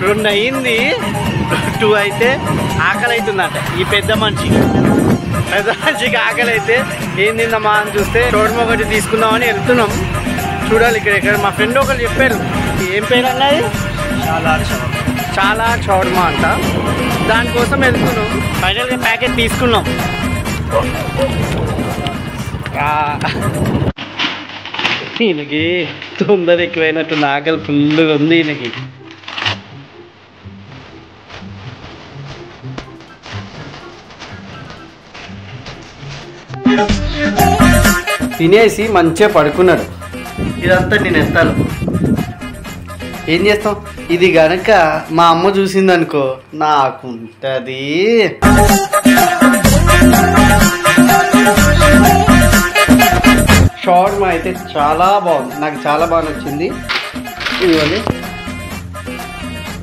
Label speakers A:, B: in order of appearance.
A: 2 అయింది, 2 అయితే ఆకలి అవుతుందంట ఈ పెద్ద మనిషికి ఆకలి అయితే ఏం తిందామా అని చూస్తే షవర్మా ఒకటి తీసుకుందామని వెళ్తున్నాం. చూడాలి ఇక్కడ మా ఫ్రెండ్ ఒకరు చెప్పారు. ఏం పేరు అన్నది? చాలా షవర్మా అంట. దానికోసం వెళ్తున్నాం. ఫైనల్గా ప్యాకెట్ తీసుకున్నాం. ఈయనకి తొందర ఎక్కువైనట్టు ఆకలి ఫుల్గా ఉంది ఈయనకి. తినేసి మంచిగా పడుకున్నాడు. ఇదంతా నేను ఎత్తాను. ఏం చేస్తాం, ఇది గనక మా అమ్మ చూసిందనుకో నాకుంటది. షవర్మా అయితే చాలా బాగుంది, నాకు చాలా బాగా నచ్చింది. ఇదిగోండి